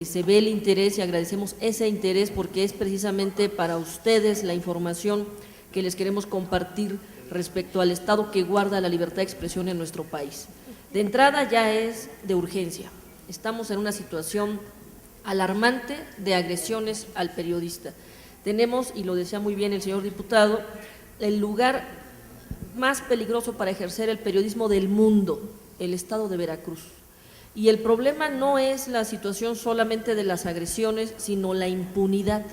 se ve el interés y agradecemos ese interés porque es precisamente para ustedes la información que les queremos compartir respecto al estado que guarda la libertad de expresión en nuestro país. De entrada ya es de urgencia, estamos en una situación alarmante de agresiones al periodista. Tenemos, y lo decía muy bien el señor diputado, el lugar más peligroso para ejercer el periodismo del mundo, el estado de Veracruz. Y el problema no es la situación solamente de las agresiones, sino la impunidad.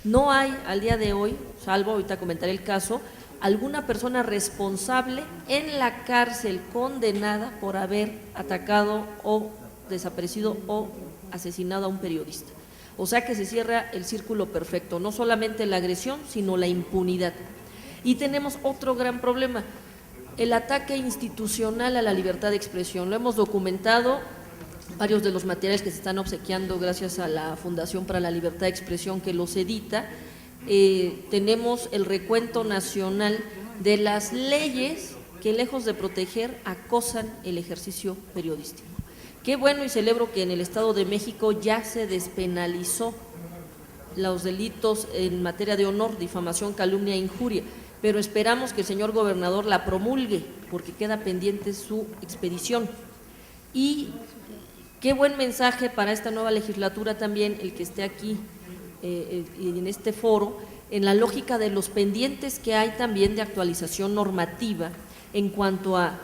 No hay al día de hoy, salvo ahorita comentaré el caso, alguna persona responsable en la cárcel condenada por haber atacado o desaparecido o asesinado a un periodista. O sea que se cierra el círculo perfecto, no solamente la agresión, sino la impunidad. Y tenemos otro gran problema, el ataque institucional a la libertad de expresión. Lo hemos documentado, varios de los materiales que se están obsequiando gracias a la Fundación para la Libertad de Expresión que los edita. Tenemos el recuento nacional de las leyes que, lejos de proteger, acosan el ejercicio periodístico. Qué bueno, y celebro que en el Estado de México ya se despenalizó los delitos en materia de honor, difamación, calumnia e injuria, pero esperamos que el señor gobernador la promulgue porque queda pendiente su expedición. Y qué buen mensaje para esta nueva legislatura también el que esté aquí en este foro, en la lógica de los pendientes que hay también de actualización normativa en cuanto a,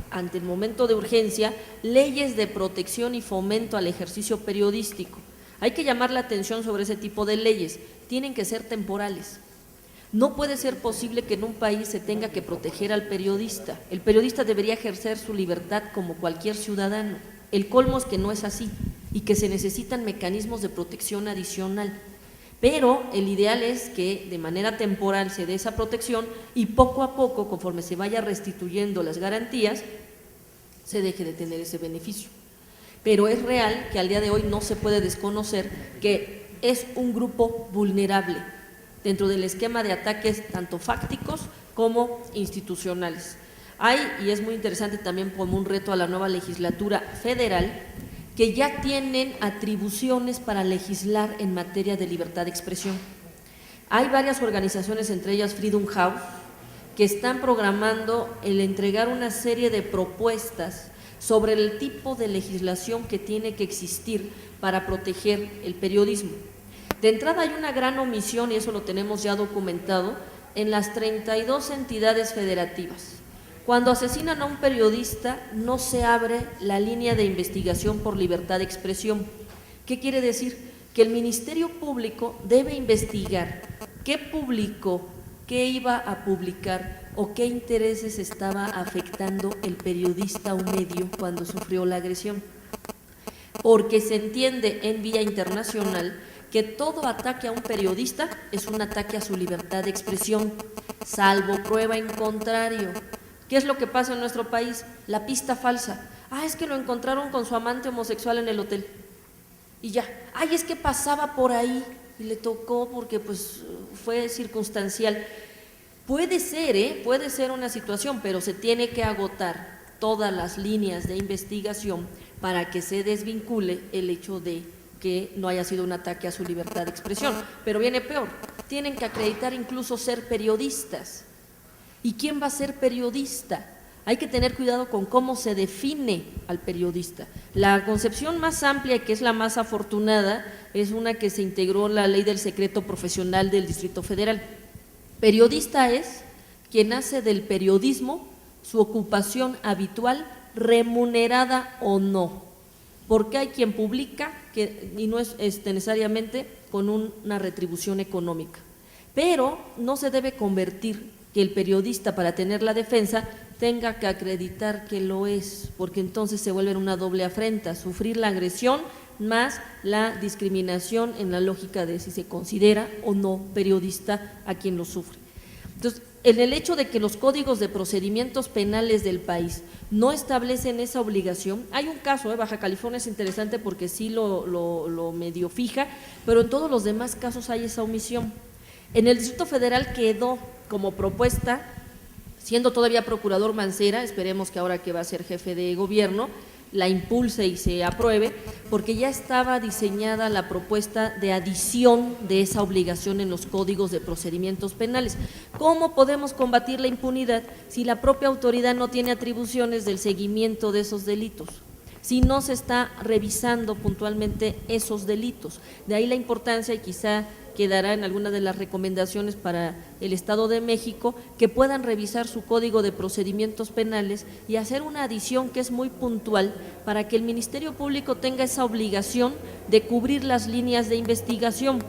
ante el momento de urgencia, leyes de protección y fomento al ejercicio periodístico. Hay que llamar la atención sobre ese tipo de leyes, tienen que ser temporales. No puede ser posible que en un país se tenga que proteger al periodista. El periodista debería ejercer su libertad como cualquier ciudadano. El colmo es que no es así y que se necesitan mecanismos de protección adicional. Pero el ideal es que de manera temporal se dé esa protección y poco a poco, conforme se vaya restituyendo las garantías, se deje de tener ese beneficio. Pero es real que al día de hoy no se puede desconocer que es un grupo vulnerable dentro del esquema de ataques tanto fácticos como institucionales. Hay, y es muy interesante también como un reto a la nueva legislatura federal, que ya tienen atribuciones para legislar en materia de libertad de expresión. Hay varias organizaciones, entre ellas Freedom House, que están programando el entregar una serie de propuestas sobre el tipo de legislación que tiene que existir para proteger el periodismo. De entrada hay una gran omisión, y eso lo tenemos ya documentado, en las 32 entidades federativas. Cuando asesinan a un periodista no se abre la línea de investigación por libertad de expresión. ¿Qué quiere decir? Que el Ministerio Público debe investigar qué publicó, qué iba a publicar o qué intereses estaba afectando el periodista o medio cuando sufrió la agresión. Porque se entiende en vía internacional que todo ataque a un periodista es un ataque a su libertad de expresión, salvo prueba en contrario. ¿Qué es lo que pasa en nuestro país? La pista falsa. Es que lo encontraron con su amante homosexual en el hotel. Y ya. Es que pasaba por ahí y le tocó porque pues fue circunstancial. Puede ser una situación, pero se tiene que agotar todas las líneas de investigación para que se desvincule el hecho de que no haya sido un ataque a su libertad de expresión. Pero viene peor, tienen que acreditar incluso ser periodistas. ¿Y quién va a ser periodista? Hay que tener cuidado con cómo se define al periodista. La concepción más amplia, que es la más afortunada, es una que se integró en la Ley del Secreto Profesional del Distrito Federal. Periodista es quien hace del periodismo su ocupación habitual, remunerada o no. Porque hay quien publica y no es necesariamente con una retribución económica. Pero no se debe convertir que el periodista, para tener la defensa, tenga que acreditar que lo es, porque entonces se vuelve una doble afrenta, sufrir la agresión más la discriminación en la lógica de si se considera o no periodista a quien lo sufre. Entonces, en el hecho de que los códigos de procedimientos penales del país no establecen esa obligación, hay un caso, Baja California es interesante porque sí lo medio fija, pero en todos los demás casos hay esa omisión. En el Distrito Federal quedó como propuesta, siendo todavía procurador Mancera, esperemos que ahora que va a ser jefe de gobierno, la impulse y se apruebe, porque ya estaba diseñada la propuesta de adición de esa obligación en los códigos de procedimientos penales. ¿Cómo podemos combatir la impunidad si la propia autoridad no tiene atribuciones del seguimiento de esos delitos? Si no se está revisando puntualmente esos delitos. De ahí la importancia, y quizá quedará en alguna de las recomendaciones para el Estado de México, que puedan revisar su Código de Procedimientos Penales y hacer una adición que es muy puntual para que el Ministerio Público tenga esa obligación de cubrir las líneas de investigación.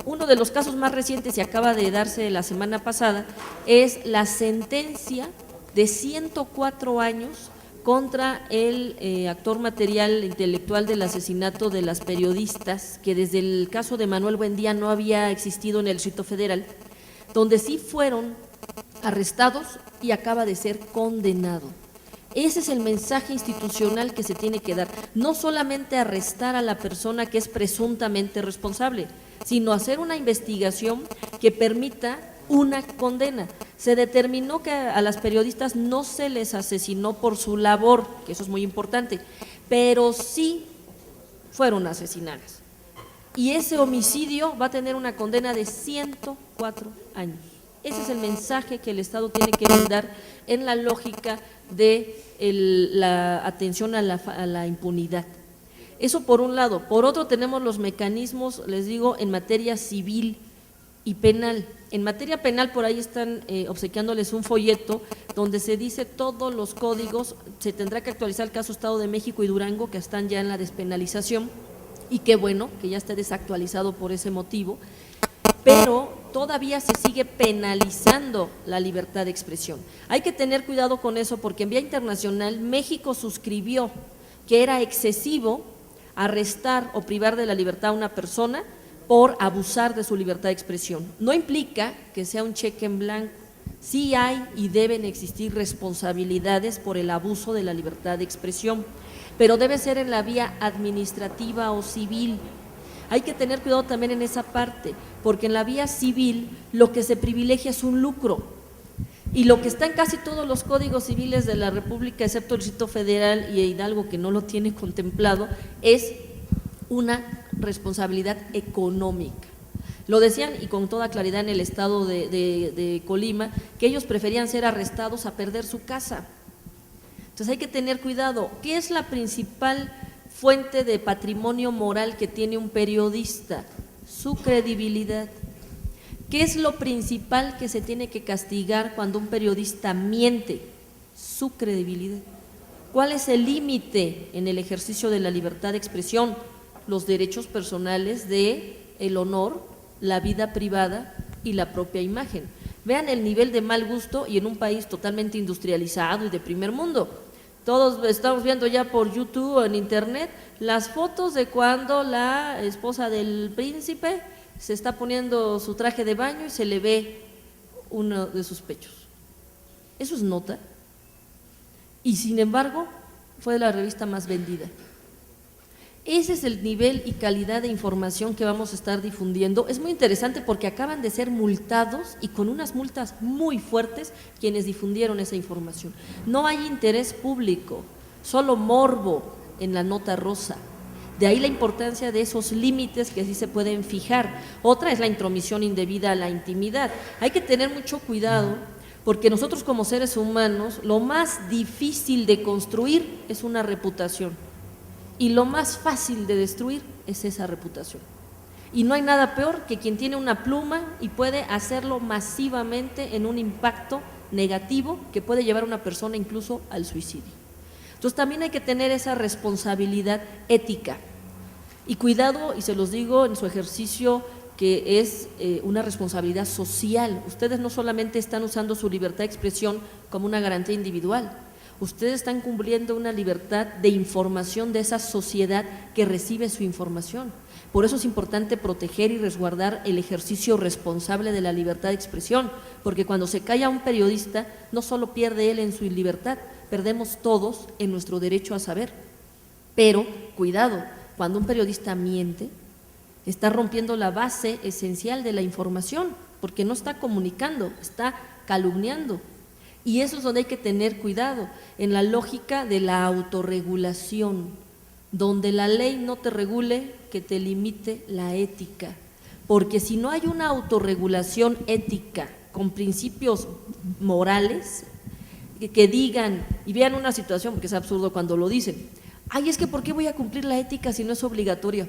Uno de los casos más recientes, y acaba de darse la semana pasada, es la sentencia de 104 años contra el actor material intelectual del asesinato de las periodistas, que desde el caso de Manuel Buendía no había existido en el Distrito Federal, donde sí fueron arrestados y acaba de ser condenado. Ese es el mensaje institucional que se tiene que dar, no solamente arrestar a la persona que es presuntamente responsable, sino hacer una investigación que permita una condena. Se determinó que a las periodistas no se les asesinó por su labor, que eso es muy importante, pero sí fueron asesinadas. Y ese homicidio va a tener una condena de 104 años. Ese es el mensaje que el Estado tiene que brindar en la lógica de la atención a la impunidad. Eso por un lado. Por otro, tenemos los mecanismos, les digo, en materia civil y penal. En materia penal, por ahí están obsequiándoles un folleto donde se dice todos los códigos. Se tendrá que actualizar el caso Estado de México y Durango, que están ya en la despenalización, y qué bueno que ya esté desactualizado por ese motivo, pero todavía se sigue penalizando la libertad de expresión. Hay que tener cuidado con eso, porque en vía internacional México suscribió que era excesivo arrestar o privar de la libertad a una persona por abusar de su libertad de expresión. No implica que sea un cheque en blanco. Sí hay y deben existir responsabilidades por el abuso de la libertad de expresión, pero debe ser en la vía administrativa o civil. Hay que tener cuidado también en esa parte, porque en la vía civil lo que se privilegia es un lucro, y lo que está en casi todos los códigos civiles de la República, excepto el Distrito Federal y Hidalgo, que no lo tiene contemplado, es una responsabilidad económica. Lo decían, y con toda claridad, en el estado de Colima, que ellos preferían ser arrestados a perder su casa. Entonces hay que tener cuidado. ¿Qué es la principal fuente de patrimonio moral que tiene un periodista? Su credibilidad. ¿Qué es lo principal que se tiene que castigar cuando un periodista miente? Su credibilidad. ¿Cuál es el límite en el ejercicio de la libertad de expresión? Los derechos personales de el honor, la vida privada y la propia imagen. Vean el nivel de mal gusto, y en un país totalmente industrializado y de primer mundo. Todos estamos viendo ya por YouTube o en internet las fotos de cuando la esposa del príncipe se está poniendo su traje de baño y se le ve uno de sus pechos. Eso es nota. Y sin embargo, fue la revista más vendida. Ese es el nivel y calidad de información que vamos a estar difundiendo. Es muy interesante porque acaban de ser multados, y con unas multas muy fuertes, quienes difundieron esa información. No hay interés público, solo morbo en la nota rosa. De ahí la importancia de esos límites que sí se pueden fijar. Otra es la intromisión indebida a la intimidad. Hay que tener mucho cuidado, porque nosotros como seres humanos, lo más difícil de construir es una reputación. Y lo más fácil de destruir es esa reputación. Y no hay nada peor que quien tiene una pluma y puede hacerlo masivamente en un impacto negativo que puede llevar a una persona incluso al suicidio. Entonces también hay que tener esa responsabilidad ética. Y cuidado, y se los digo, en su ejercicio, que es una responsabilidad social. Ustedes no solamente están usando su libertad de expresión como una garantía individual, ustedes están cumpliendo una libertad de información de esa sociedad que recibe su información. Por eso es importante proteger y resguardar el ejercicio responsable de la libertad de expresión, porque cuando se calla un periodista, no solo pierde él en su libertad, perdemos todos en nuestro derecho a saber. Pero, cuidado, cuando un periodista miente, está rompiendo la base esencial de la información, porque no está comunicando, está calumniando. Y eso es donde hay que tener cuidado, en la lógica de la autorregulación, donde la ley no te regule, que te limite la ética. Porque si no hay una autorregulación ética con principios morales que digan y vean una situación, porque es absurdo cuando lo dicen, ay, es que ¿por qué voy a cumplir la ética si no es obligatoria?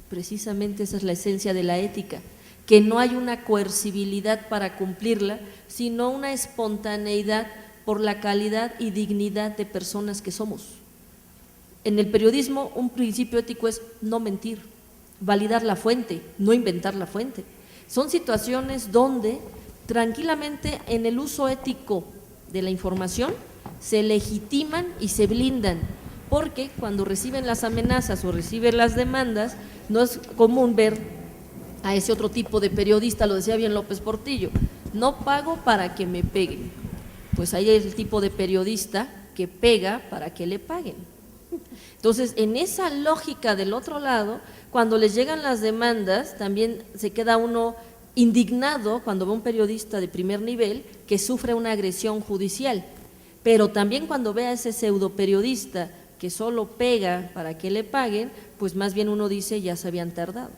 Precisamente esa es la esencia de la ética, que no hay una coercibilidad para cumplirla, sino una espontaneidad por la calidad y dignidad de personas que somos. En el periodismo un principio ético es no mentir, validar la fuente, no inventar la fuente. Son situaciones donde tranquilamente en el uso ético de la información se legitiman y se blindan, porque cuando reciben las amenazas o reciben las demandas, no es común ver a ese otro tipo de periodista, lo decía bien López Portillo, no pago para que me peguen. Pues ahí es el tipo de periodista que pega para que le paguen. Entonces, en esa lógica del otro lado, cuando les llegan las demandas, también se queda uno indignado cuando ve a un periodista de primer nivel que sufre una agresión judicial, pero también cuando ve a ese pseudo periodista que solo pega para que le paguen, pues más bien uno dice, ya se habían tardado.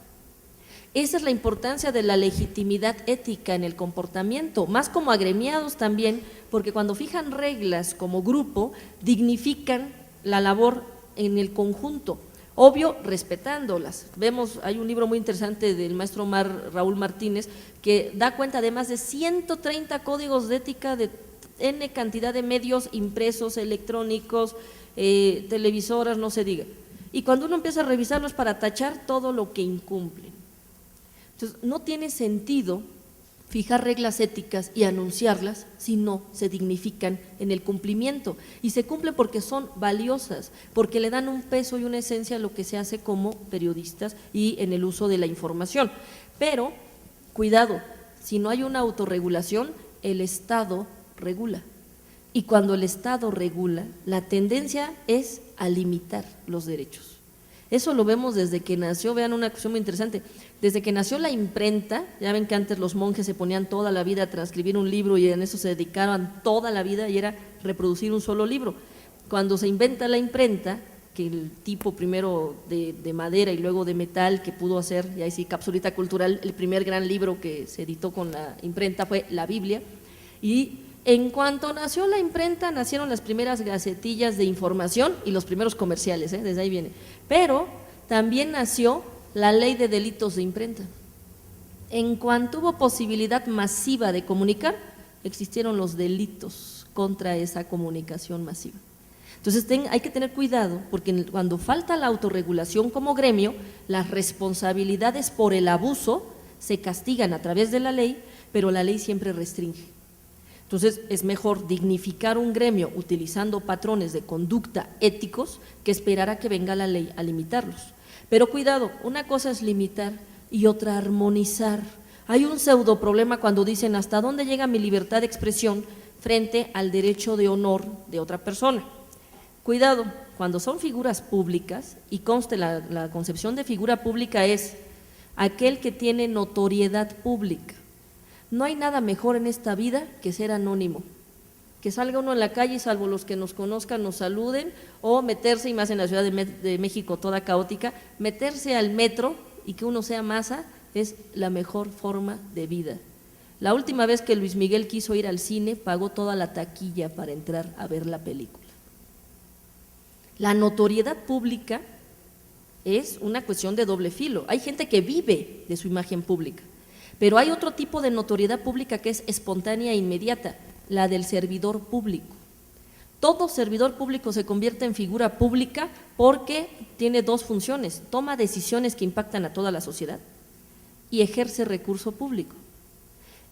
Esa es la importancia de la legitimidad ética en el comportamiento, más como agremiados también, porque cuando fijan reglas como grupo, dignifican la labor en el conjunto, obvio respetándolas. Vemos, hay un libro muy interesante del maestro Raúl Martínez que da cuenta de más de 130 códigos de ética de N cantidad de medios impresos, electrónicos, televisoras, no se diga. Y cuando uno empieza a revisarlos para tachar todo lo que incumplen. Entonces, no tiene sentido fijar reglas éticas y anunciarlas si no se dignifican en el cumplimiento. Y se cumplen porque son valiosas, porque le dan un peso y una esencia a lo que se hace como periodistas y en el uso de la información. Pero, cuidado, si no hay una autorregulación, el Estado regula. Y cuando el Estado regula, la tendencia es a limitar los derechos. Eso lo vemos desde que nació, vean una cuestión muy interesante, desde que nació la imprenta, ya ven que antes los monjes se ponían toda la vida a transcribir un libro y en eso se dedicaban toda la vida y era reproducir un solo libro. Cuando se inventa la imprenta, que el tipo primero de madera y luego de metal que pudo hacer, y ahí sí, Capsulita Cultural, el primer gran libro que se editó con la imprenta fue la Biblia, y en cuanto nació la imprenta, nacieron las primeras gacetillas de información y los primeros comerciales, desde ahí viene. Pero también nació la ley de delitos de imprenta. En cuanto hubo posibilidad masiva de comunicar, existieron los delitos contra esa comunicación masiva. Entonces hay que tener cuidado, porque cuando falta la autorregulación como gremio, las responsabilidades por el abuso se castigan a través de la ley, pero la ley siempre restringe. Entonces, es mejor dignificar un gremio utilizando patrones de conducta éticos que esperar a que venga la ley a limitarlos. Pero cuidado, una cosa es limitar y otra armonizar. Hay un pseudo problema cuando dicen ¿hasta dónde llega mi libertad de expresión frente al derecho de honor de otra persona? Cuidado, cuando son figuras públicas, y conste la concepción de figura pública es aquel que tiene notoriedad pública. No hay nada mejor en esta vida que ser anónimo, que salga uno en la calle y salvo los que nos conozcan nos saluden, o meterse, y más en la Ciudad de México toda caótica, meterse al metro y que uno sea masa es la mejor forma de vida. La última vez que Luis Miguel quiso ir al cine pagó toda la taquilla para entrar a ver la película. La notoriedad pública es una cuestión de doble filo. Hay gente que vive de su imagen pública. Pero hay otro tipo de notoriedad pública que es espontánea e inmediata, la del servidor público. Todo servidor público se convierte en figura pública porque tiene dos funciones: toma decisiones que impactan a toda la sociedad y ejerce recurso público.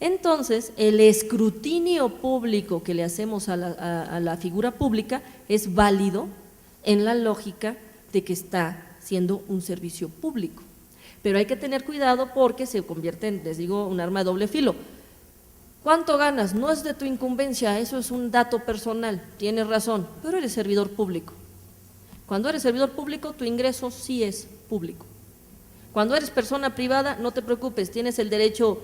Entonces, el escrutinio público que le hacemos a la figura pública es válido en la lógica de que está siendo un servicio público. Pero hay que tener cuidado porque se convierte en, les digo, un arma de doble filo. ¿Cuánto ganas? No es de tu incumbencia, eso es un dato personal, tienes razón, pero eres servidor público. Cuando eres servidor público, tu ingreso sí es público. Cuando eres persona privada, no te preocupes, tienes el derecho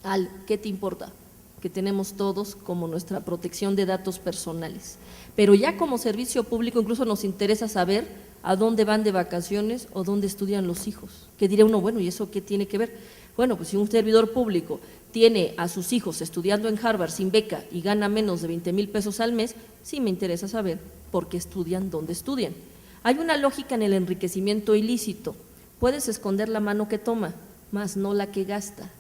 al ¿qué te importa? que tenemos todos como nuestra protección de datos personales. Pero ya como servicio público incluso nos interesa saber a dónde van de vacaciones o dónde estudian los hijos. Que diría uno, bueno, ¿y eso qué tiene que ver? Bueno, pues si un servidor público tiene a sus hijos estudiando en Harvard sin beca y gana menos de 20,000 pesos al mes, sí me interesa saber por qué estudian, dónde estudian. Hay una lógica en el enriquecimiento ilícito. Puedes esconder la mano que toma, mas no la que gasta.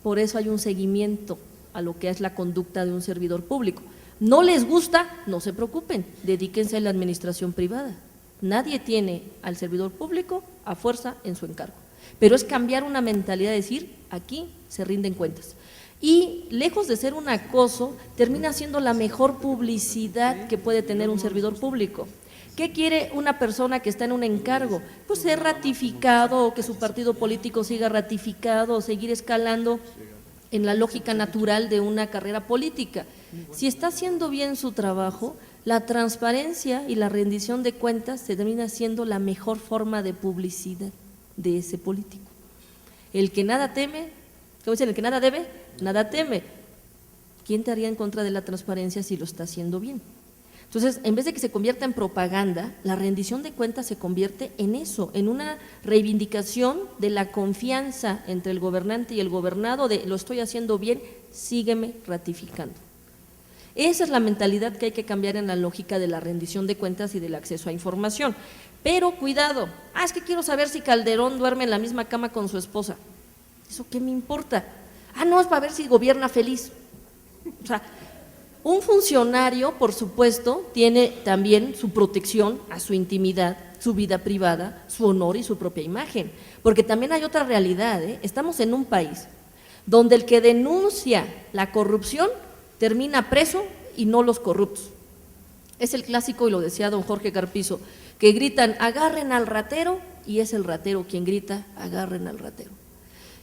Por eso hay un seguimiento a lo que es la conducta de un servidor público. ¿No les gusta? No se preocupen, dedíquense a la administración privada. Nadie tiene al servidor público a fuerza en su encargo, pero es cambiar una mentalidad de decir, aquí se rinden cuentas. Y lejos de ser un acoso, termina siendo la mejor publicidad que puede tener un servidor público. ¿Qué quiere una persona que está en un encargo? Pues ser ratificado, o que su partido político siga ratificado, o seguir escalando en la lógica natural de una carrera política. Si está haciendo bien su trabajo, la transparencia y la rendición de cuentas termina siendo la mejor forma de publicidad de ese político. El que nada teme, ¿cómo dicen? El que nada debe, nada teme. ¿Quién te haría en contra de la transparencia si lo está haciendo bien? Entonces, en vez de que se convierta en propaganda, la rendición de cuentas se convierte en eso, en una reivindicación de la confianza entre el gobernante y el gobernado, de lo estoy haciendo bien, sígueme ratificando. Esa es la mentalidad que hay que cambiar en la lógica de la rendición de cuentas y del acceso a información. Pero cuidado, es que quiero saber si Calderón duerme en la misma cama con su esposa. ¿Eso qué me importa? No, es para ver si gobierna feliz. O sea, un funcionario, por supuesto, tiene también su protección a su intimidad, su vida privada, su honor y su propia imagen, porque también hay otra realidad, ¿eh? Estamos en un país donde el que denuncia la corrupción termina preso y no los corruptos. Es el clásico, y lo decía don Jorge Carpizo, que gritan, agarren al ratero, y es el ratero quien grita, agarren al ratero.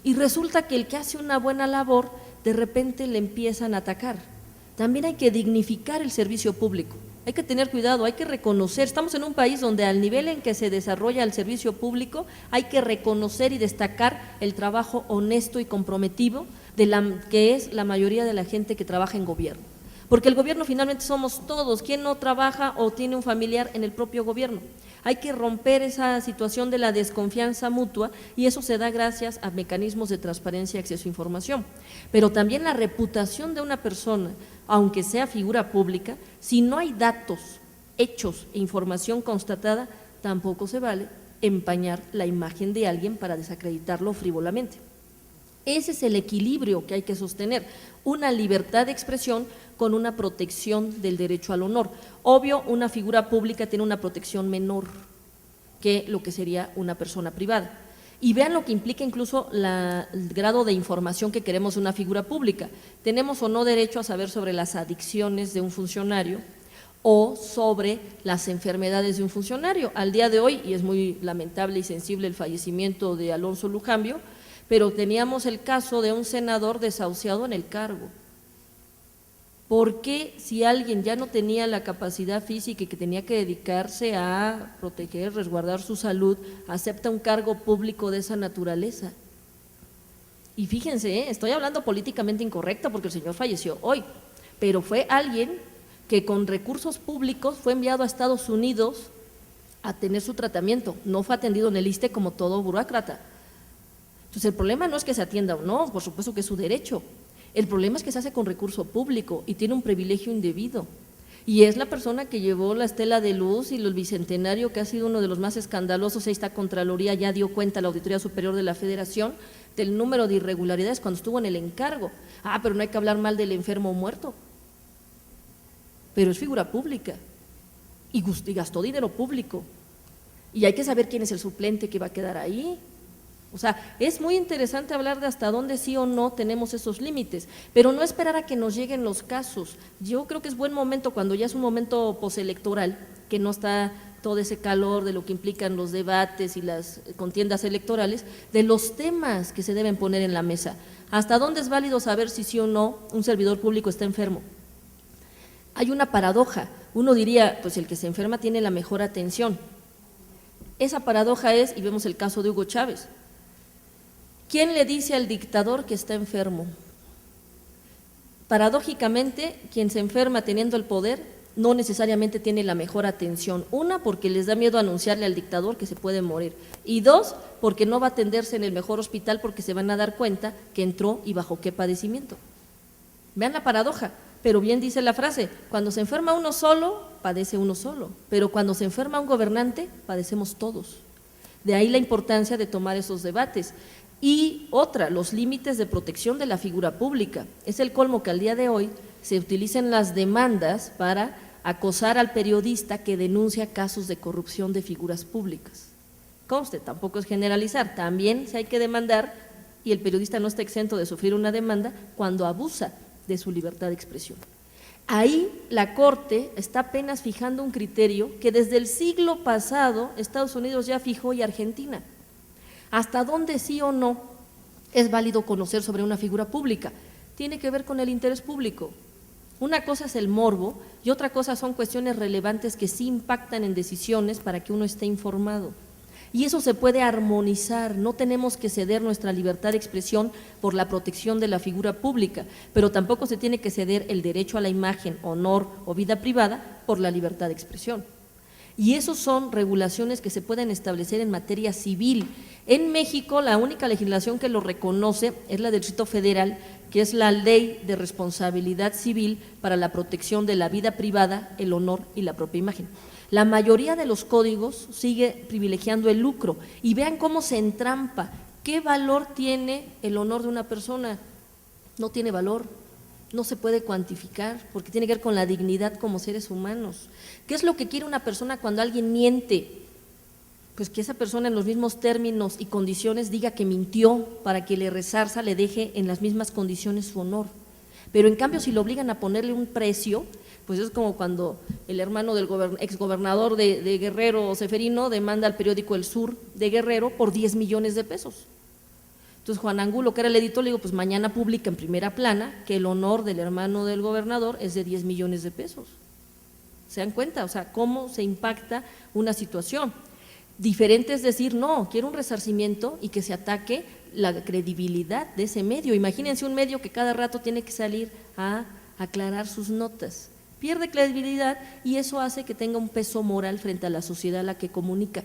Y resulta que el que hace una buena labor, de repente le empiezan a atacar. También hay que dignificar el servicio público, hay que tener cuidado, hay que reconocer, estamos en un país donde al nivel en que se desarrolla el servicio público hay que reconocer y destacar el trabajo honesto y comprometido de la que es la mayoría de la gente que trabaja en gobierno, porque el gobierno finalmente somos todos, ¿quién no trabaja o tiene un familiar en el propio gobierno? Hay que romper esa situación de la desconfianza mutua y eso se da gracias a mecanismos de transparencia y acceso a información. Pero también la reputación de una persona, aunque sea figura pública, si no hay datos, hechos e información constatada, tampoco se vale empañar la imagen de alguien para desacreditarlo frívolamente. Ese es el equilibrio que hay que sostener, una libertad de expresión con una protección del derecho al honor. Obvio, una figura pública tiene una protección menor que lo que sería una persona privada. Y vean lo que implica incluso el grado de información que queremos de una figura pública. ¿Tenemos o no derecho a saber sobre las adicciones de un funcionario o sobre las enfermedades de un funcionario? Al día de hoy, y es muy lamentable y sensible el fallecimiento de Alonso Lujambio, pero teníamos el caso de un senador desahuciado en el cargo. ¿Por qué si alguien ya no tenía la capacidad física y que tenía que dedicarse a proteger, resguardar su salud, acepta un cargo público de esa naturaleza? Y fíjense, estoy hablando políticamente incorrecta porque el señor falleció hoy, pero fue alguien que con recursos públicos fue enviado a Estados Unidos a tener su tratamiento, no fue atendido en el ISSSTE como todo burócrata. Entonces el problema no es que se atienda o no, por supuesto que es su derecho. El problema es que se hace con recurso público y tiene un privilegio indebido. Y es la persona que llevó la estela de luz y el bicentenario, que ha sido uno de los más escandalosos. Esta Contraloría ya dio cuenta a la Auditoría Superior de la Federación del número de irregularidades cuando estuvo en el encargo. Pero no hay que hablar mal del enfermo muerto. Pero es figura pública y gastó dinero público. Y hay que saber quién es el suplente que va a quedar ahí. O sea, es muy interesante hablar de hasta dónde sí o no tenemos esos límites, pero no esperar a que nos lleguen los casos. Yo creo que es buen momento, cuando ya es un momento postelectoral, que no está todo ese calor de lo que implican los debates y las contiendas electorales, de los temas que se deben poner en la mesa. ¿Hasta dónde es válido saber si sí o no un servidor público está enfermo? Hay una paradoja, uno diría, pues el que se enferma tiene la mejor atención. Esa paradoja es, y vemos el caso de Hugo Chávez, ¿quién le dice al dictador que está enfermo? Paradójicamente, quien se enferma teniendo el poder no necesariamente tiene la mejor atención. Una, porque les da miedo anunciarle al dictador que se puede morir. Y dos, porque no va a atenderse en el mejor hospital porque se van a dar cuenta que entró y bajo qué padecimiento. Vean la paradoja, pero bien dice la frase, cuando se enferma uno solo, padece uno solo, pero cuando se enferma un gobernante, padecemos todos. De ahí la importancia de tomar esos debates. Y otra, los límites de protección de la figura pública. Es el colmo que al día de hoy se utilicen las demandas para acosar al periodista que denuncia casos de corrupción de figuras públicas. Conste, tampoco es generalizar, también se hay que demandar y el periodista no está exento de sufrir una demanda cuando abusa de su libertad de expresión. Ahí la Corte está apenas fijando un criterio que desde el siglo pasado Estados Unidos ya fijó y Argentina. ¿Hasta dónde sí o no es válido conocer sobre una figura pública? Tiene que ver con el interés público. Una cosa es el morbo y otra cosa son cuestiones relevantes que sí impactan en decisiones para que uno esté informado. Y eso se puede armonizar, no tenemos que ceder nuestra libertad de expresión por la protección de la figura pública, pero tampoco se tiene que ceder el derecho a la imagen, honor o vida privada por la libertad de expresión. Y esos son regulaciones que se pueden establecer en materia civil. En México la única legislación que lo reconoce es la del Distrito Federal, que es la Ley de Responsabilidad Civil para la protección de la vida privada, el honor y la propia imagen. La mayoría de los códigos sigue privilegiando el lucro y vean cómo se entrampa. ¿Qué valor tiene el honor de una persona? No tiene valor, no se puede cuantificar porque tiene que ver con la dignidad como seres humanos. ¿Qué es lo que quiere una persona cuando alguien miente? Pues que esa persona en los mismos términos y condiciones diga que mintió para que le resarza, le deje en las mismas condiciones su honor. Pero en cambio si lo obligan a ponerle un precio, pues es como cuando el hermano del exgobernador de Guerrero, Seferino, demanda al periódico El Sur de Guerrero por 10 millones de pesos. Entonces Juan Angulo, que era el editor, le digo, pues mañana publica en primera plana que el honor del hermano del gobernador es de 10 millones de pesos. ¿Se dan cuenta? O sea, cómo se impacta una situación. Diferente es decir, no, quiero un resarcimiento y que se ataque la credibilidad de ese medio. Imagínense un medio que cada rato tiene que salir a aclarar sus notas. Pierde credibilidad y eso hace que tenga un peso moral frente a la sociedad a la que comunica.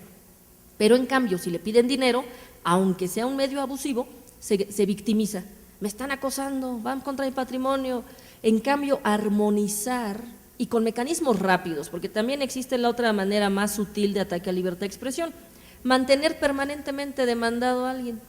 Pero en cambio, si le piden dinero, aunque sea un medio abusivo, se victimiza. Me están acosando, van contra mi patrimonio. En cambio, armonizar y con mecanismos rápidos, porque también existe la otra manera más sutil de ataque a libertad de expresión, mantener permanentemente demandado a alguien.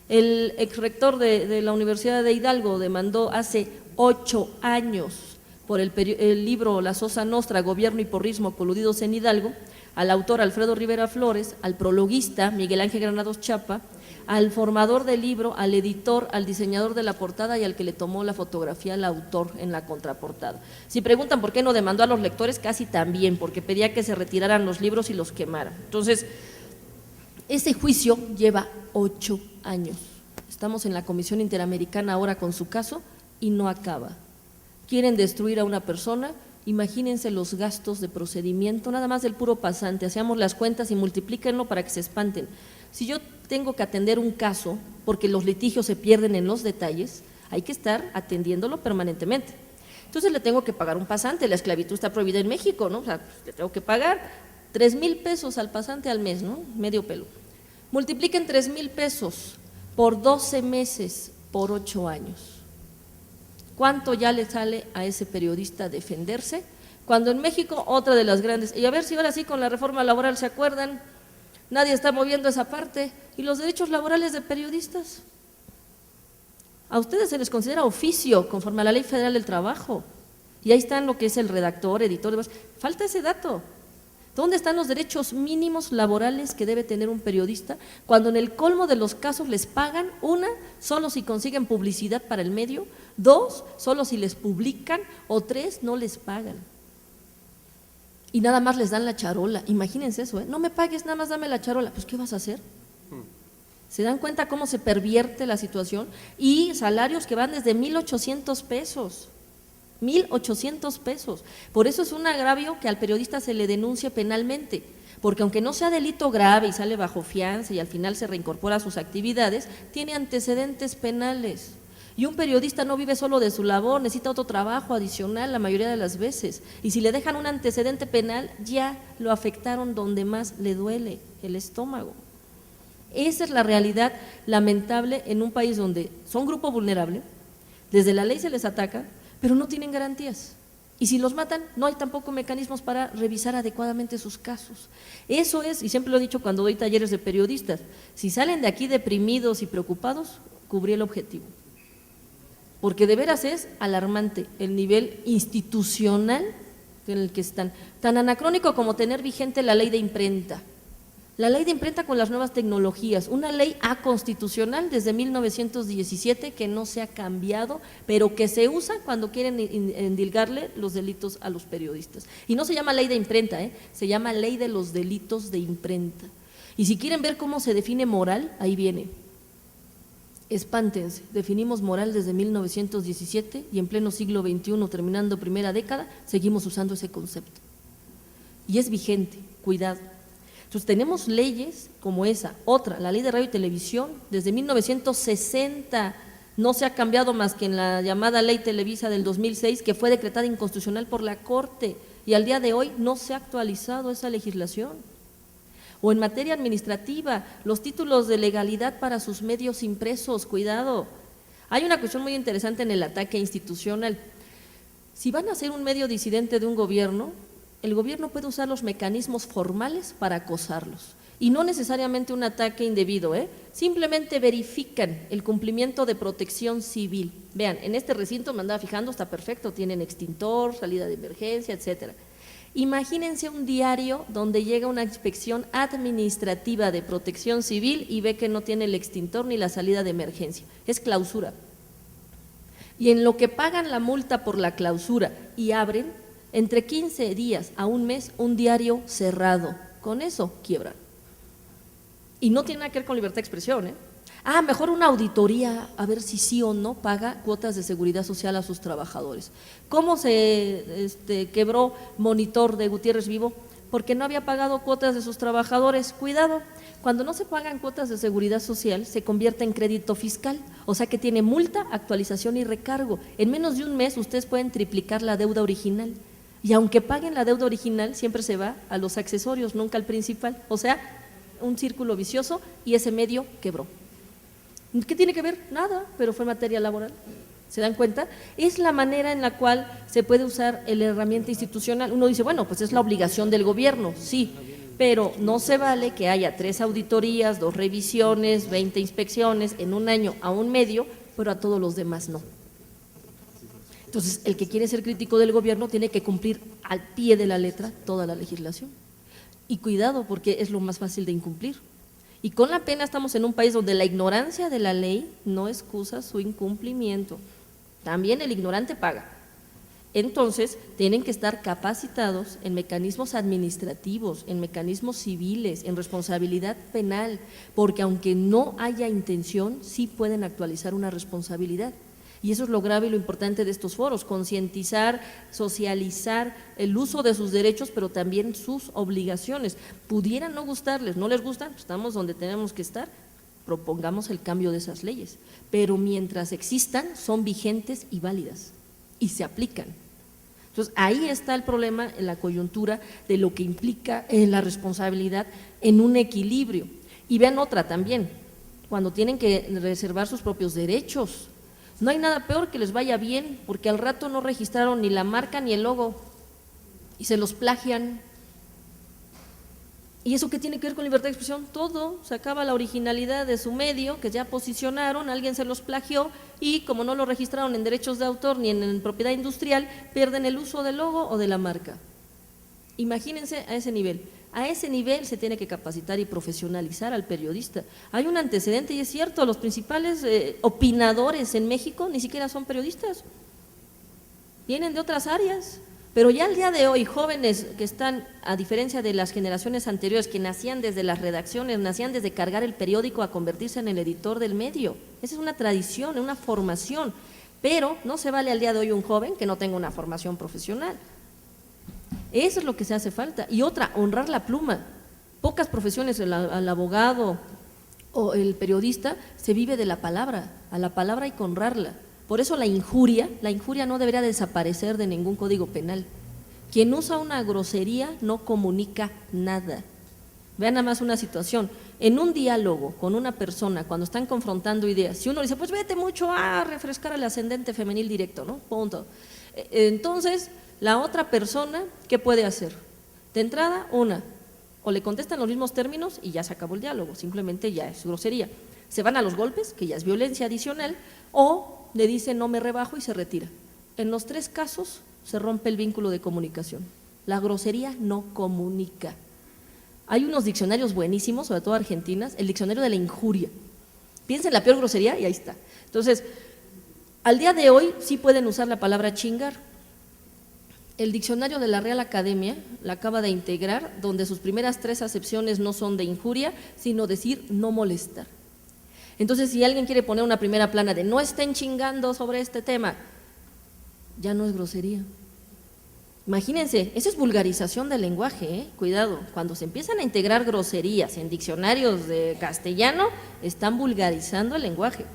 El exrector de la Universidad de Hidalgo demandó hace 8 años por el libro La Sosa Nostra, Gobierno y Porrismo coludidos en Hidalgo, al autor Alfredo Rivera Flores, al prologuista Miguel Ángel Granados Chapa, al formador del libro, al editor, al diseñador de la portada y al que le tomó la fotografía al autor en la contraportada. Si preguntan por qué no demandó a los lectores, casi también, porque pedía que se retiraran los libros y los quemaran. Entonces, ese juicio lleva 8 años. Estamos en la Comisión Interamericana ahora con su caso y no acaba. Quieren destruir a una persona, imagínense los gastos de procedimiento, nada más del puro pasante, hacemos las cuentas y multiplíquenlo para que se espanten. Si yo tengo que atender un caso, porque los litigios se pierden en los detalles, hay que estar atendiéndolo permanentemente. Entonces le tengo que pagar un pasante, la esclavitud está prohibida en México, ¿no? O sea, le tengo que pagar 3,000 pesos al pasante al mes, ¿no? Medio pelo. Multipliquen 3,000 pesos por 12 meses, por 8 años. ¿Cuánto ya le sale a ese periodista defenderse? Cuando en México, otra de las grandes, y a ver si ahora sí con la reforma laboral se acuerdan, nadie está moviendo esa parte, y los derechos laborales de periodistas. A ustedes se les considera oficio conforme a la Ley Federal del Trabajo, y ahí están lo que es el redactor, editor, demás. Falta ese dato. ¿Dónde están los derechos mínimos laborales que debe tener un periodista cuando en el colmo de los casos les pagan? Una, solo si consiguen publicidad para el medio; 2, solo si les publican; o 3, no les pagan. Y nada más les dan la charola. Imagínense eso, ¿eh? No me pagues, nada más dame la charola. Pues ¿qué vas a hacer? ¿Se dan cuenta cómo se pervierte la situación? Y salarios que van desde 1,800 pesos. 1,800 pesos. Por eso es un agravio que al periodista se le denuncie penalmente, porque aunque no sea delito grave y sale bajo fianza y al final se reincorpora a sus actividades, tiene antecedentes penales. Y un periodista no vive solo de su labor, necesita otro trabajo adicional la mayoría de las veces. Y si le dejan un antecedente penal, ya lo afectaron donde más le duele, el estómago. Esa es la realidad lamentable en un país donde son grupo vulnerable, desde la ley se les ataca, pero no tienen garantías. Y si los matan, no hay tampoco mecanismos para revisar adecuadamente sus casos. Eso es, y siempre lo he dicho cuando doy talleres de periodistas, si salen de aquí deprimidos y preocupados, cubrí el objetivo. Porque de veras es alarmante el nivel institucional en el que están. Tan anacrónico como tener vigente la ley de imprenta. La ley de imprenta con las nuevas tecnologías, una ley aconstitucional desde 1917 que no se ha cambiado, pero que se usa cuando quieren endilgarle los delitos a los periodistas. Y no se llama ley de imprenta, se llama ley de los delitos de imprenta. Y si quieren ver cómo se define moral, ahí viene. Espántense, definimos moral desde 1917 y en pleno siglo XXI, terminando primera década, seguimos usando ese concepto. Y es vigente, cuidado. Entonces tenemos leyes como esa, otra, la ley de radio y televisión, desde 1960 no se ha cambiado más que en la llamada ley Televisa del 2006, que fue decretada inconstitucional por la Corte, y al día de hoy no se ha actualizado esa legislación. O en materia administrativa, los títulos de legalidad para sus medios impresos, cuidado. Hay una cuestión muy interesante en el ataque institucional. Si van a ser un medio disidente de un gobierno, el gobierno puede usar los mecanismos formales para acosarlos y no necesariamente un ataque indebido, simplemente verifican el cumplimiento de protección civil. Vean, en este recinto me andaba fijando, está perfecto, tienen extintor, salida de emergencia, etcétera. Imagínense un diario donde llega una inspección administrativa de protección civil y ve que no tiene el extintor ni la salida de emergencia, es clausura. Y en lo que pagan la multa por la clausura y abren, entre 15 días a un mes, un diario cerrado. Con eso quiebran. Y no tiene nada que ver con libertad de expresión. Mejor una auditoría a ver si sí o no paga cuotas de seguridad social a sus trabajadores. ¿Cómo se quebró Monitor de Gutiérrez Vivo? Porque no había pagado cuotas de sus trabajadores. Cuidado, cuando no se pagan cuotas de seguridad social se convierte en crédito fiscal, o sea que tiene multa, actualización y recargo. En menos de un mes ustedes pueden triplicar la deuda original. Y aunque paguen la deuda original, siempre se va a los accesorios, nunca al principal. O sea, un círculo vicioso y ese medio quebró. ¿Qué tiene que ver? Nada, pero fue materia laboral. ¿Se dan cuenta? Es la manera en la cual se puede usar la herramienta institucional. Uno dice, bueno, pues es la obligación del gobierno, sí, pero no se vale que haya 3 auditorías, 2 revisiones, 20 inspecciones en un año a un medio, pero a todos los demás no. Entonces, el que quiere ser crítico del gobierno tiene que cumplir al pie de la letra toda la legislación. Y cuidado, porque es lo más fácil de incumplir. Y con la pena estamos en un país donde la ignorancia de la ley no excusa su incumplimiento. También el ignorante paga. Entonces, tienen que estar capacitados en mecanismos administrativos, en mecanismos civiles, en responsabilidad penal, porque aunque no haya intención, sí pueden actualizar una responsabilidad. Y eso es lo grave y lo importante de estos foros, concientizar, socializar el uso de sus derechos, pero también sus obligaciones. Pudieran no gustarles, no les gustan, estamos donde tenemos que estar, propongamos el cambio de esas leyes. Pero mientras existan, son vigentes y válidas y se aplican. Entonces, ahí está el problema en la coyuntura de lo que implica la responsabilidad en un equilibrio. Y vean otra también, cuando tienen que reservar sus propios derechos. No hay nada peor que les vaya bien, porque al rato no registraron ni la marca ni el logo y se los plagian. ¿Y eso qué tiene que ver con libertad de expresión? Todo, se acaba la originalidad de su medio, que ya posicionaron, alguien se los plagió y como no lo registraron en derechos de autor ni en propiedad industrial, pierden el uso del logo o de la marca. Imagínense a ese nivel. A ese nivel se tiene que capacitar y profesionalizar al periodista. Hay un antecedente y es cierto, los principales opinadores en México ni siquiera son periodistas, vienen de otras áreas, pero ya al día de hoy jóvenes que están, a diferencia de las generaciones anteriores que nacían desde las redacciones, nacían desde cargar el periódico a convertirse en el editor del medio, esa es una tradición, una formación, pero no se vale al día de hoy un joven que no tenga una formación profesional. Eso es lo que se hace falta. Y otra, honrar la pluma. Pocas profesiones, al abogado o el periodista se vive de la palabra, a la palabra hay que honrarla. Por eso la injuria no debería desaparecer de ningún código penal. Quien usa una grosería no comunica nada. Vean nada más una situación, en un diálogo con una persona, cuando están confrontando ideas, si uno dice, pues vete mucho a refrescar al ascendente femenil directo, ¿no? Punto. Entonces, la otra persona, ¿qué puede hacer? De entrada, o le contestan los mismos términos y ya se acabó el diálogo, simplemente ya es grosería. Se van a los golpes, que ya es violencia adicional, o le dice no me rebajo y se retira. En los tres casos se rompe el vínculo de comunicación. La grosería no comunica. Hay unos diccionarios buenísimos, sobre todo argentinas, el diccionario de la injuria. Piensa en la peor grosería y ahí está. Entonces, al día de hoy sí pueden usar la palabra chingar. El diccionario de la Real Academia la acaba de integrar, donde sus primeras 3 acepciones no son de injuria, sino decir no molestar. Entonces, si alguien quiere poner una primera plana de no estén chingando sobre este tema, ya no es grosería. Imagínense, eso es vulgarización del lenguaje, cuidado, cuando se empiezan a integrar groserías en diccionarios de castellano, están vulgarizando el lenguaje.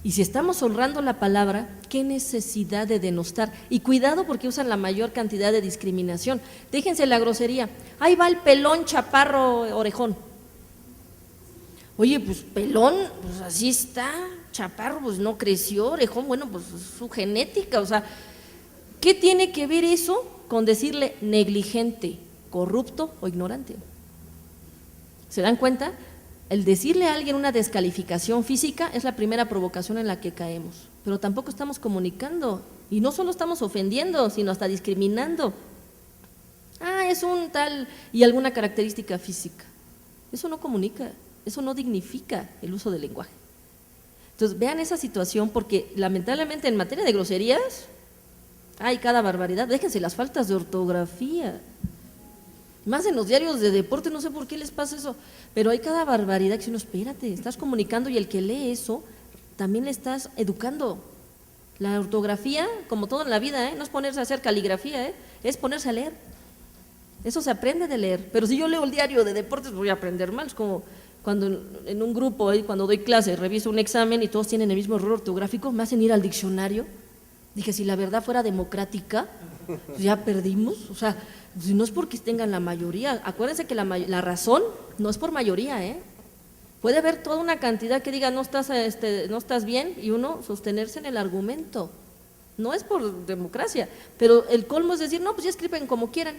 Y si estamos honrando la palabra, ¿qué necesidad de denostar? Y cuidado porque usan la mayor cantidad de discriminación. Déjense la grosería, ahí va el pelón chaparro orejón. Oye, pues pelón, pues así está, chaparro, pues no creció, orejón, bueno, pues su genética, o sea, ¿qué tiene que ver eso con decirle negligente, corrupto o ignorante? ¿Se dan cuenta? El decirle a alguien una descalificación física es la primera provocación en la que caemos, pero tampoco estamos comunicando y no solo estamos ofendiendo, sino hasta discriminando. Es un tal y alguna característica física. Eso no comunica, eso no dignifica el uso del lenguaje. Entonces vean esa situación porque lamentablemente en materia de groserías hay cada barbaridad, déjense las faltas de ortografía, más en los diarios de deporte, no sé por qué les pasa eso, pero hay cada barbaridad que si uno, espérate, estás comunicando y el que lee eso, también le estás educando. La ortografía, como todo en la vida, no es ponerse a hacer caligrafía, es ponerse a leer. Eso se aprende de leer, pero si yo leo el diario de deportes voy a aprender mal, es como cuando en un grupo, cuando doy clase, reviso un examen y todos tienen el mismo error ortográfico, me hacen ir al diccionario. Dije, si la verdad fuera democrática, pues ya perdimos, o sea, si no es porque tengan la mayoría, acuérdense que la razón no es por mayoría, puede haber toda una cantidad que diga no estás bien y uno sostenerse en el argumento, no es por democracia, pero el colmo es decir, no, pues ya escriben como quieran,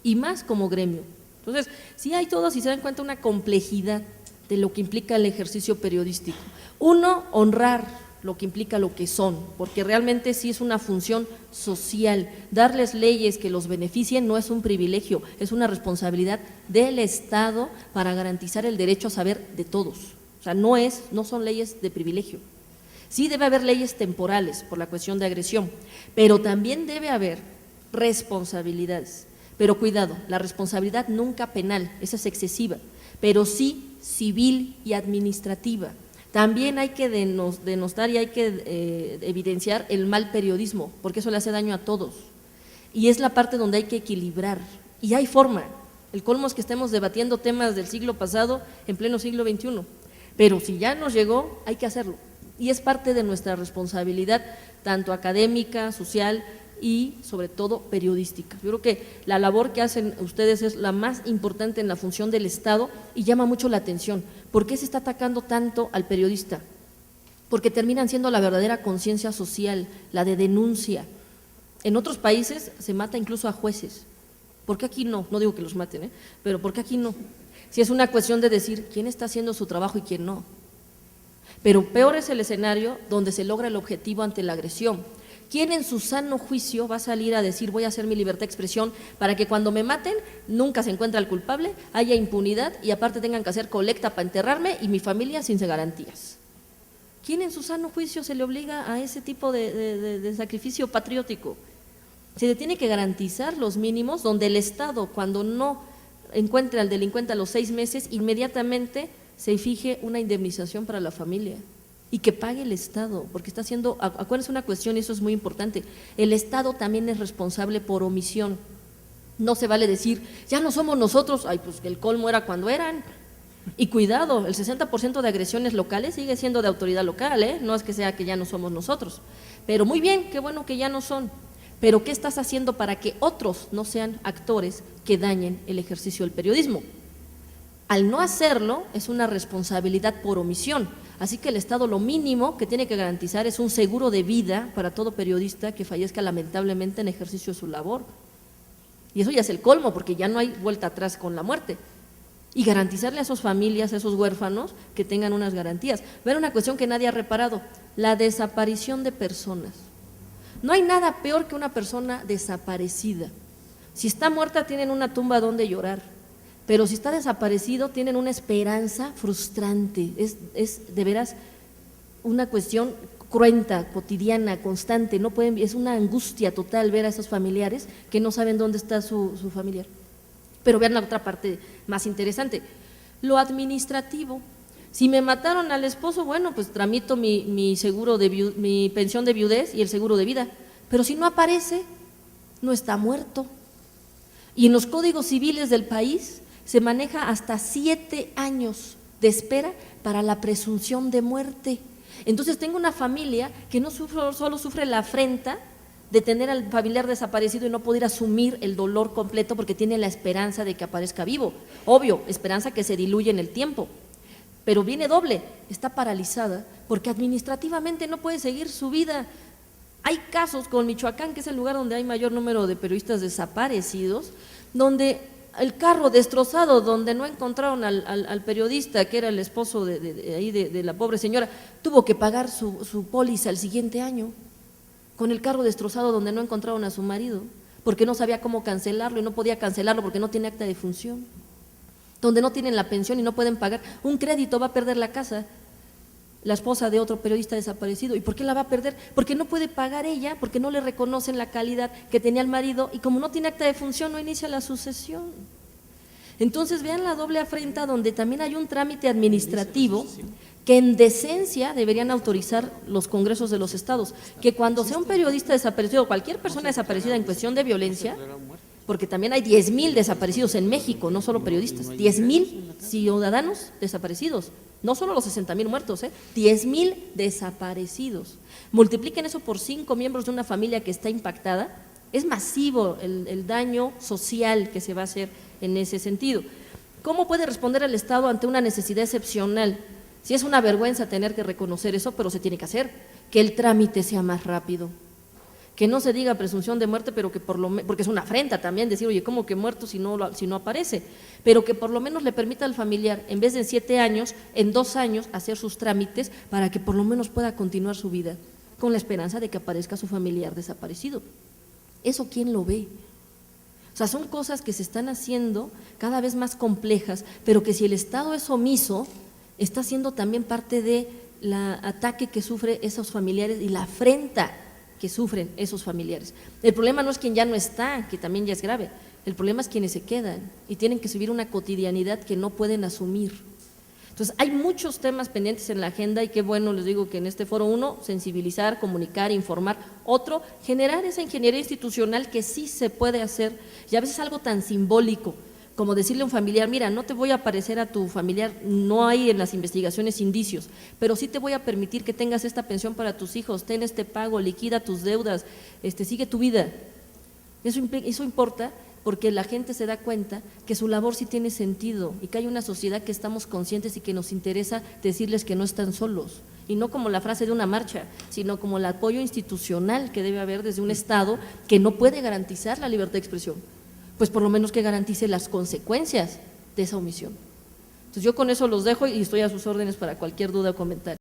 y más como gremio. Entonces, sí hay todo, si se dan cuenta, una complejidad de lo que implica el ejercicio periodístico. Uno, honrar lo que implica lo que son, porque realmente sí es una función social. Darles leyes que los beneficien no es un privilegio, es una responsabilidad del Estado para garantizar el derecho a saber de todos. O sea, no son leyes de privilegio. Sí debe haber leyes temporales por la cuestión de agresión, pero también debe haber responsabilidades. Pero cuidado, la responsabilidad nunca penal, esa es excesiva, pero sí civil y administrativa. También hay que denostar y hay que evidenciar el mal periodismo, porque eso le hace daño a todos. Y es la parte donde hay que equilibrar. Y hay forma. El colmo es que estemos debatiendo temas del siglo pasado en pleno siglo XXI. Pero si ya nos llegó, hay que hacerlo. Y es parte de nuestra responsabilidad, tanto académica, social y sobre todo periodística. Yo creo que la labor que hacen ustedes es la más importante en la función del Estado y llama mucho la atención. ¿Por qué se está atacando tanto al periodista? Porque terminan siendo la verdadera conciencia social, la de denuncia. En otros países se mata incluso a jueces. ¿Por qué aquí no? No digo que los maten, pero ¿por qué aquí no? Si es una cuestión de decir quién está haciendo su trabajo y quién no. Pero peor es el escenario donde se logra el objetivo ante la agresión. ¿Quién en su sano juicio va a salir a decir voy a hacer mi libertad de expresión para que cuando me maten nunca se encuentre al culpable, haya impunidad y aparte tengan que hacer colecta para enterrarme y mi familia sin garantías? ¿Quién en su sano juicio se le obliga a ese tipo de sacrificio patriótico? Se le tiene que garantizar los mínimos donde el Estado, cuando no encuentre al delincuente a los 6 meses, inmediatamente se fije una indemnización para la familia. Y que pague el Estado, porque está haciendo, acuérdense una cuestión y eso es muy importante, el Estado también es responsable por omisión. No se vale decir, ya no somos nosotros, ay, pues el colmo era cuando eran, Y cuidado, el 60% de agresiones locales sigue siendo de autoridad local, ¿eh? No es que sea que ya no somos nosotros. Pero muy bien, qué bueno que ya no son. Pero ¿qué estás haciendo para que otros no sean actores que dañen el ejercicio del periodismo? Al no hacerlo, es una responsabilidad por omisión. Así que el Estado lo mínimo que tiene que garantizar es un seguro de vida para todo periodista que fallezca lamentablemente en ejercicio de su labor. Y eso ya es el colmo, porque ya no hay vuelta atrás con la muerte. Y garantizarle a esas familias, a esos huérfanos, que tengan unas garantías. Ver una cuestión que nadie ha reparado, la desaparición de personas. No hay nada peor que una persona desaparecida. Si está muerta tienen una tumba donde llorar, pero si está desaparecido tienen una esperanza frustrante. Es de veras una cuestión cruenta, cotidiana, constante. No pueden, es una angustia total ver a esos familiares que no saben dónde está su familiar. Pero vean la otra parte más interesante, lo administrativo. Si me mataron al esposo, bueno, pues tramito mi seguro mi pensión de viudez y el seguro de vida, pero si no aparece, no está muerto. Y en los códigos civiles del país se maneja hasta 7 años de espera para la presunción de muerte. Entonces tengo una familia que no solo sufre la afrenta de tener al familiar desaparecido y no poder asumir el dolor completo porque tiene la esperanza de que aparezca vivo. Obvio, esperanza que se diluye en el tiempo, pero viene doble, está paralizada porque administrativamente no puede seguir su vida. Hay casos con Michoacán, que es el lugar donde hay mayor número de periodistas desaparecidos, donde el carro destrozado, donde no encontraron al periodista, que era el esposo de la pobre señora, tuvo que pagar su póliza el siguiente año, con el carro destrozado donde no encontraron a su marido, porque no sabía cómo cancelarlo y no podía cancelarlo porque no tiene acta de función, donde no tienen la pensión y no pueden pagar un crédito, va a perder la casa, la esposa de otro periodista desaparecido. ¿Y por qué la va a perder? Porque no puede pagar ella, porque no le reconocen la calidad que tenía el marido y como no tiene acta de función no inicia la sucesión. Entonces vean la doble afrenta donde también hay un trámite administrativo que en decencia deberían autorizar los congresos de los estados, que cuando sea un periodista desaparecido, cualquier persona desaparecida en cuestión de violencia, porque también hay 10,000 desaparecidos en México, no solo periodistas, 10,000 ciudadanos desaparecidos, no solo los 60,000 muertos, 10,000 desaparecidos. Multipliquen eso por 5 miembros de una familia que está impactada, es masivo el daño social que se va a hacer en ese sentido. ¿Cómo puede responder el Estado ante una necesidad excepcional? Si es una vergüenza tener que reconocer eso, pero se tiene que hacer, que el trámite sea más rápido, que no se diga presunción de muerte, pero que porque es una afrenta también decir, oye, ¿cómo que muerto si no aparece? Pero que por lo menos le permita al familiar, en vez de en 7 años, en 2 años, hacer sus trámites para que por lo menos pueda continuar su vida, con la esperanza de que aparezca su familiar desaparecido. ¿Eso quién lo ve? O sea, son cosas que se están haciendo cada vez más complejas, pero que si el Estado es omiso, está siendo también parte del ataque que sufren esos familiares y la afrenta que sufren esos familiares. El problema no es quien ya no está, que también ya es grave, el problema es quienes se quedan y tienen que vivir una cotidianidad que no pueden asumir. Entonces, hay muchos temas pendientes en la agenda y qué bueno, les digo que en este foro, uno, sensibilizar, comunicar, informar, otro, generar esa ingeniería institucional que sí se puede hacer y a veces algo tan simbólico como decirle a un familiar, mira, no te voy a aparecer a tu familiar, no hay en las investigaciones indicios, pero sí te voy a permitir que tengas esta pensión para tus hijos, ten este pago, liquida tus deudas, sigue tu vida. Eso importa porque la gente se da cuenta que su labor sí tiene sentido y que hay una sociedad que estamos conscientes y que nos interesa decirles que no están solos. Y no como la frase de una marcha, sino como el apoyo institucional que debe haber desde un Estado que no puede garantizar la libertad de expresión, pues por lo menos que garantice las consecuencias de esa omisión. Entonces yo con eso los dejo y estoy a sus órdenes para cualquier duda o comentario.